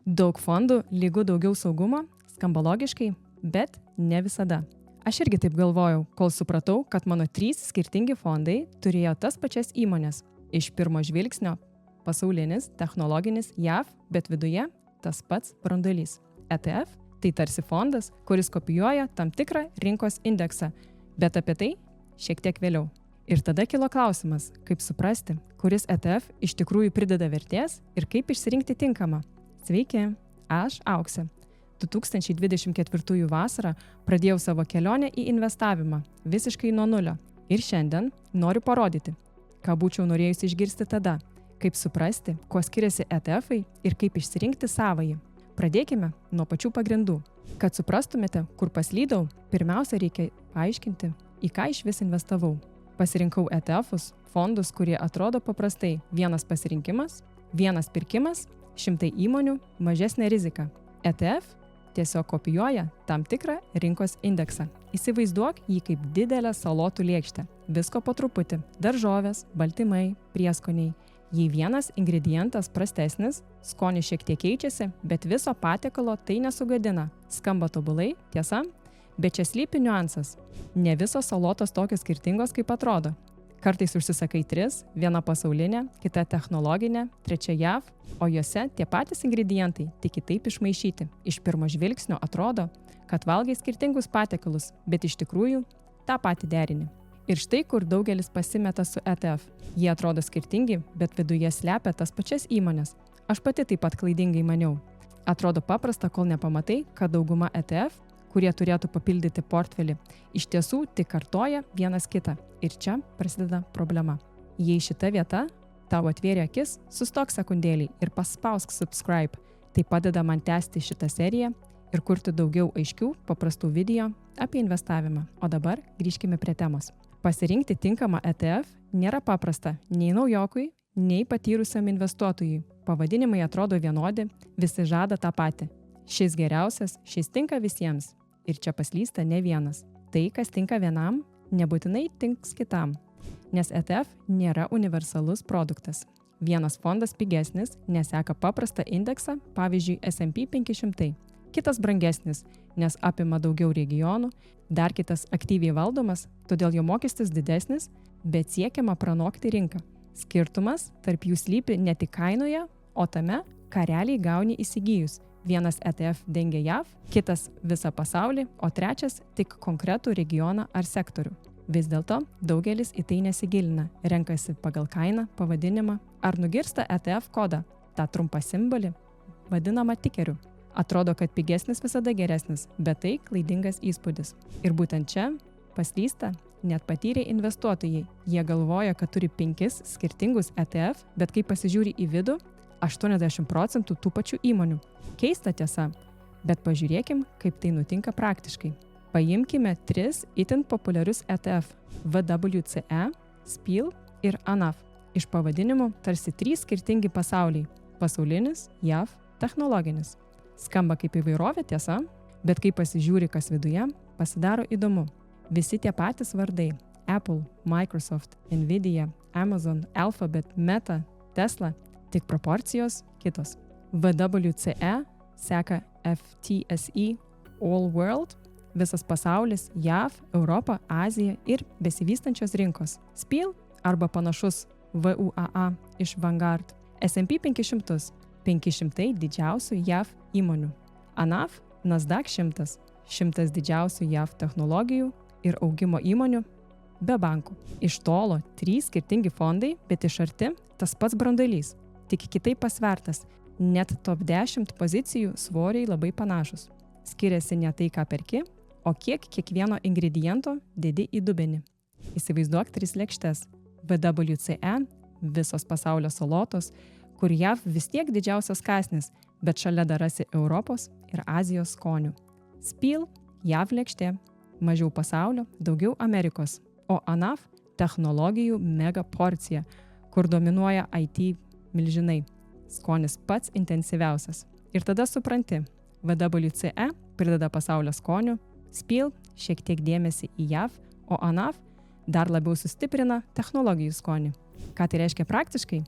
Daug fondų lygu daugiau saugumo, skamba logiškai, bet ne visada. Aš irgi taip galvojau, kol supratau, kad mano 3 skirtingi fondai turėjo tas pačias įmonės. Iš pirmo žvilgsnio pasaulinis, technologinis, JAV, bet viduje tas pats branduolys. ETF tai tarsi fondas, kuris kopijuoja tam tikrą rinkos indeksą, bet apie tai šiek tiek vėliau. Ir tada kilo klausimas, kaip suprasti, kuris ETF iš tikrųjų prideda vertės ir kaip išsirinkti tinkamą. Sveiki, aš Auksė. 2024 vasarą pradėjau savo kelionę į investavimą, visiškai nuo nulio. Ir šiandien noriu parodyti, ką būčiau norėjusi išgirsti tada, kaip suprasti, kuo skiriasi ETF-ai ir kaip išsirinkti savąjį. Pradėkime nuo pačių pagrindų. Kad suprastumėte, kur paslydau, pirmiausia reikia paaiškinti, į ką išvis investavau. Pasirinkau ETF-us, fondus, kurie atrodo paprastai. Vienas pasirinkimas, vienas pirkimas, 100 įmonių, mažesnė rizika. ETF tiesiog kopijuoja tam tikrą rinkos indeksą. Įsivaizduok jį kaip didelę salotų lėkštę. Visko po truputį. Daržovės, baltymai, prieskoniai. Jei vienas ingredientas prastesnis, skonis šiek tiek keičiasi, bet viso patiekalo tai nesugadina. Skamba tobulai, tiesa? Bet čia slypi niuansas. Ne visos salotos tokios skirtingos, kaip atrodo. Kartais užsisakai 3, viena pasaulinė, kita technologinė, trečia JAV, o jose tie patys ingredientai, tik kitaip išmaišyti. Iš pirmo žvilgsnio atrodo, kad valgai skirtingus patiekalus, bet iš tikrųjų tą patį derinį. Ir štai kur daugelis pasimeta su ETF. Jie atrodo skirtingi, bet viduje slepia tas pačias įmonės. Aš pati taip pat klaidingai maniau. Atrodo paprasta, kol nepamatai, kad dauguma ETF, kurie turėtų papildyti portfelį, iš tiesų tik kartoja vienas kitą. Ir čia prasideda problema. Jei šita vieta tau atvėrė akis, sustok sekundėlį ir paspausk subscribe. Tai padeda man tęsti šitą seriją ir kurti daugiau aiškių, paprastų video apie investavimą. O dabar grįžkime prie temos. Pasirinkti tinkamą ETF nėra paprasta nei naujokui, nei patyrusiam investuotojui. Pavadinimai atrodo vienodi, visi žada tą patį. Šis geriausias, šis tinka visiems. Ir čia paslysta ne vienas. Tai, kas tinka vienam, nebūtinai tinks kitam. Nes ETF nėra universalus produktas. Vienas fondas pigesnis, nes seka paprastą indeksą, pavyzdžiui S&P 500. Kitas brangesnis, nes apima daugiau regionų, dar kitas aktyviai valdomas, todėl jo mokestis didesnis, bet siekiama pranokti rinką. Skirtumas tarp jų slypi ne tik kainoje, o tame, ką realiai gauni įsigijus. Vienas ETF dengia JAV, kitas visą pasaulį, o trečias tik konkretų regioną ar sektorių. Vis dėlto daugelis į tai nesigilina, renkasi pagal kainą, pavadinimą ar nugirsta ETF kodą, tą trumpą simbolį, vadinamą tikeriu. Atrodo, kad pigesnis visada geresnis, bet tai klaidingas įspūdis. Ir būtent čia paslysta net patyrę investuotojai. Jie galvoja, kad turi 5 skirtingus ETF, bet kai pasižiūri į vidų, 80% tų pačių įmonių. Keista tiesa, bet pažiūrėkim, kaip tai nutinka praktiškai. Paimkime 3 itin populiarius ETF – VWCE, SPIL ir ANAF. Iš pavadinimų tarsi 3 skirtingi pasauliai – pasaulinis, JAV, technologinis. Skamba kaip įvairovė, tiesa, bet kai pasižiūri, kas viduje, pasidaro įdomu. Visi tie patys vardai – Apple, Microsoft, Nvidia, Amazon, Alphabet, Meta, Tesla – tik proporcijos kitos. VWCE seka FTSE All World, visas pasaulis, JAV, Europa, Azija ir besivystančios rinkos. SPIL arba panašus VUAA iš Vanguard. S&P 500, 500 didžiausių JAV įmonių. ANAF, Nasdaq 100, 100 didžiausių JAV technologijų ir augimo įmonių be bankų. Iš tolo 3 skirtingi fondai, bet iš arti tas pats branduolys. Tik kitaip pasvertas, net top 10 pozicijų svoriai labai panašus. Skiriasi ne tai, ką perki, o kiek kiekvieno ingrediento dedi į dubenį. Įsivaizduok 3 lėkštes. VWCE, visos pasaulio salotos, kur JAV vis tiek didžiausias kąsnis, bet šalia dar rasi Europos ir Azijos skonių. SPIL, JAV lėkštė, mažiau pasaulio, daugiau Amerikos, o ANAF technologijų mega porcija, kur dominuoja IT milžinai. Skonis pats intensyviausias. Ir tada supranti, VWCE prideda pasaulio skonių, SPIL šiek tiek dėmesį į JAV, o ANAF dar labiau sustiprina technologijų skonį. Ką tai reiškia praktiškai?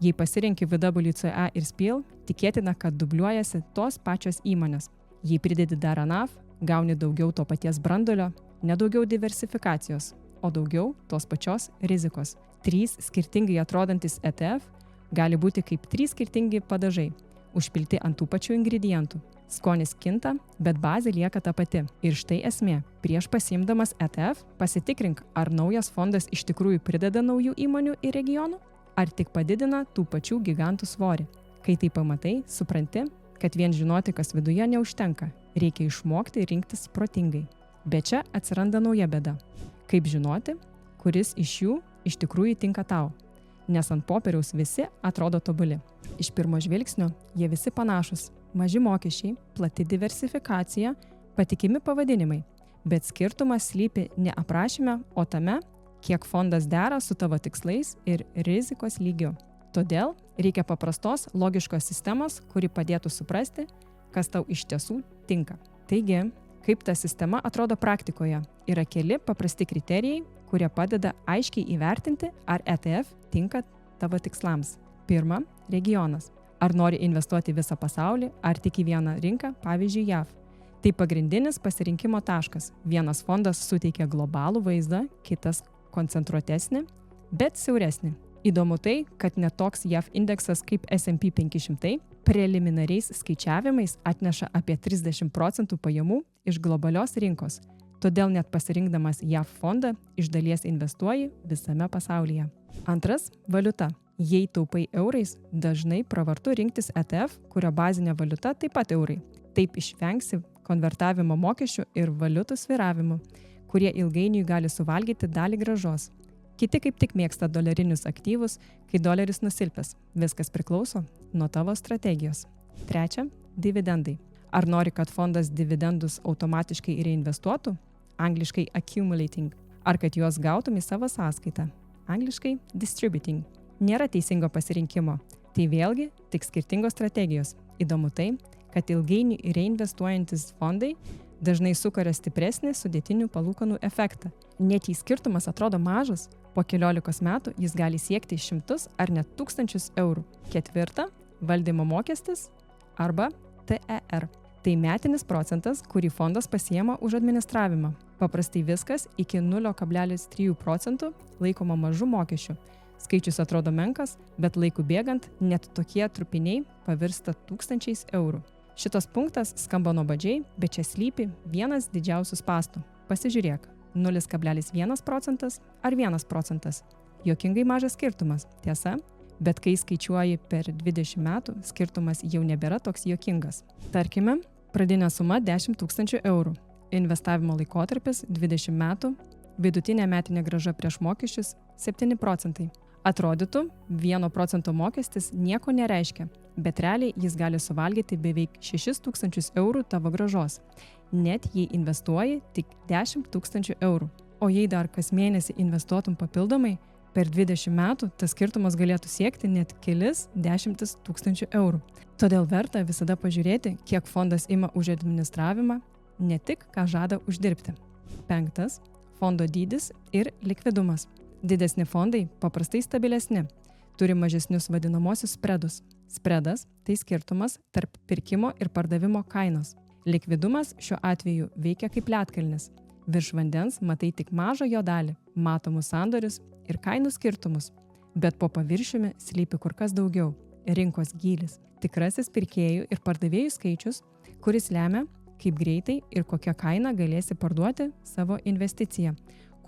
Jei pasirenki VWCA ir SPIL, tikėtina, kad dubliuojasi tos pačios įmonės. Jei pridedi dar ANAF, gauni daugiau to paties branduolio, nedaugiau diversifikacijos, o daugiau tos pačios rizikos. 3 skirtingai atrodantis ETF gali būti kaip 3 skirtingi padažai, užpilti ant tų pačių ingredientų. Skonis kinta, bet bazė lieka ta pati. Ir štai esmė. Prieš pasiimdamas ETF pasitikrink, ar naujas fondas iš tikrųjų prideda naujų įmonių į regionų, ar tik padidina tų pačių gigantų svorį. Kai tai pamatai, supranti, kad vien žinoti, kas viduje, neužtenka. Reikia išmokti rinktis protingai. Bet čia atsiranda nauja bėda. Kaip žinoti, kuris iš jų iš tikrųjų tinka tau? Nes ant popieriaus visi atrodo tobuli. Iš pirmo žvilgsnio jie visi panašus. Maži mokesčiai, plati diversifikacija, patikimi pavadinimai. Bet skirtumas slypi ne aprašyme, o tame, kiek fondas dera su tavo tikslais ir rizikos lygiu. Todėl reikia paprastos, logiškos sistemos, kuri padėtų suprasti, kas tau iš tiesų tinka. Taigi, kaip ta sistema atrodo praktikoje? Yra keli paprasti kriterijai, kurie padeda aiškiai įvertinti, ar ETF tinka tavo tikslams. Pirma, regionas. Ar nori investuoti visą pasaulį, ar tik į vieną rinką, pavyzdžiui JAV. Tai pagrindinis pasirinkimo taškas. Vienas fondas suteikia globalų vaizdą, kitas koncentruotesnį, bet siauresnį. Įdomu tai, kad net toks JAV indeksas kaip S&P 500 preliminariais skaičiavimais atneša apie 30% pajamų iš globalios rinkos. Todėl net pasirinkdamas JAV fondą iš dalies investuoji visame pasaulyje. Antras – valiuta. Jei taupai eurais, dažnai pravartu rinktis ETF, kurio bazinė valiuta taip pat eurai. Taip išvengsi konvertavimo mokesčių ir valiutų svyravimų, kurie ilgainiui gali suvalgyti dalį grąžos. Kiti kaip tik mėgsta dolerinius aktyvus, kai doleris nusilpęs. Viskas priklauso nuo tavo strategijos. Trečia – dividendai. Ar nori, kad fondas dividendus automatiškai reinvestuotų? Angliškai accumulating. Ar kad juos gautum į savo sąskaitą? Angliškai distributing. Nėra teisingo pasirinkimo. Tai vėlgi tik skirtingos strategijos. Įdomu tai, kad ilgainiui reinvestuojantis fondai dažnai sukuria stipresnį sudėtinių palūkanų efektą. Net jei skirtumas atrodo mažas, po 14 metų jis gali siekti 100 ar net 1000 eurų. Ketvirta – valdymo mokestis arba TER. Tai metinis procentas, kurį fondas pasiema už administravimą. Paprastai viskas iki 0,3% laikoma mažų mokesčių. Skaičius atrodo menkas, bet laiku bėgant net tokie trupiniai pavirsta 1000 eurų. Šitas punktas skamba nuobodžiai, bet čia slypi vienas didžiausių spąstų. Pasižiūrėk, 0,1% ar 1%. Jokingai mažas skirtumas, tiesa, bet kai skaičiuoji per 20 metų, skirtumas jau nebėra toks jokingas. Tarkime, pradinė suma 10 000 eurų, investavimo laikotarpis 20 metų, vidutinė metinė grąža prieš mokesčius 7%. Atrodytų, 1% mokestis nieko nereiškia, bet realiai jis gali suvalgyti beveik 6 000 eurų tavo grąžos, net jei investuoji tik 10 000 eurų. O jei dar kas mėnesį investuotum papildomai, per 20 metų tas skirtumas galėtų siekti net kelis 10 000 eurų. Todėl verta visada pažiūrėti, kiek fondas ima už administravimą, ne tik ką žada uždirbti. 5. Fondo dydis ir likvidumas. Didesni fondai paprastai stabilesni, turi mažesnius vadinamosius spredus. Spredas – tai skirtumas tarp pirkimo ir pardavimo kainos. Likvidumas šiuo atveju veikia kaip ledkalnis. Virš vandens matai tik mažą jo dalį, matomus sandorius ir kainų skirtumus. Bet po paviršiumi slypi kur kas daugiau – rinkos gylis. Tikrasis pirkėjų ir pardavėjų skaičius, kuris lemia, kaip greitai ir kokią kainą galėsi parduoti savo investiciją.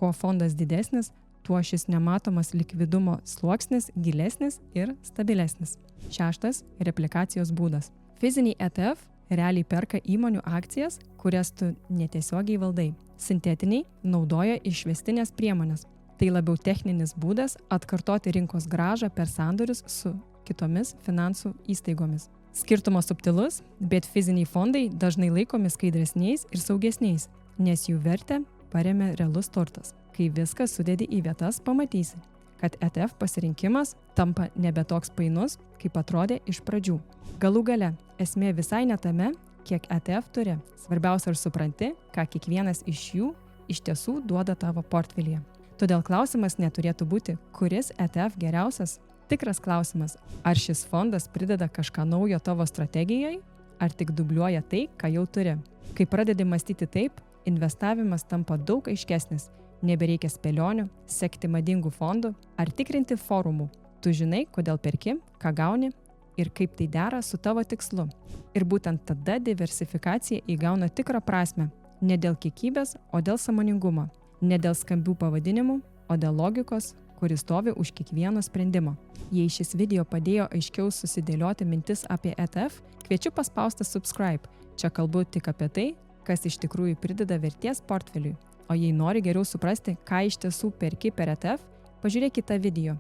Kuo fondas didesnis, tuo šis nematomas likvidumo sluoksnis gilesnis ir stabilesnis. 6. Replikacijos būdas. Fiziniai ETF realiai perka įmonių akcijas, kurias tu netiesiogiai valdai. Sintetiniai naudoja išvestinės priemonės. Tai labiau techninis būdas atkartoti rinkos grąžą per sandorius su kitomis finansų įstaigomis. Skirtumas subtilus, bet fiziniai fondai dažnai laikomi skaidresniais ir saugesniais, nes jų vertę paremia realus turtas. Kai viską sudedi į vietas, pamatysi, kad ETF pasirinkimas tampa nebe toks painus, kaip atrodė iš pradžių. Galų gale, esmė visai ne tame, kiek ETF turi. Svarbiausia ir supranti, ką kiekvienas iš jų iš tiesų duoda tavo portfelyje. Todėl klausimas neturėtų būti, kuris ETF geriausias, Tikras klausimas, ar šis fondas prideda kažką naujo tavo strategijai, ar tik dubliuoja tai, ką jau turi. Kai pradedi mąstyti taip, investavimas tampa daug aiškesnis. Nebereikia spėlionių, sekti madingų fondų ar tikrinti forumų. Tu žinai, kodėl perki, ką gauni ir kaip tai dera su tavo tikslu. Ir būtent tada diversifikacija įgauna tikrą prasme. Ne dėl kiekybės, o dėl sąmoningumo. Ne dėl skambių pavadinimų, o dėl logikos, kuris stovi už kiekvieno sprendimo. Jei šis video padėjo aiškiau susidėlioti mintis apie ETF, kviečiu paspausti subscribe. Čia kalbu tik apie tai, kas iš tikrųjų prideda vertės portfeliui. O jei nori geriau suprasti, ką iš tiesų perki per ETF, pažiūrėk kitą video.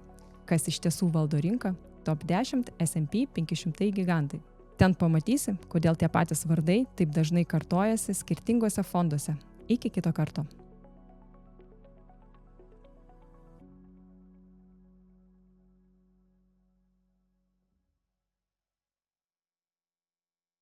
Kas iš tiesų valdo rinką, top 10 S&P 500 gigantai. Ten pamatysi, kodėl tie patys vardai taip dažnai kartojasi skirtingose fonduose. Iki kito karto.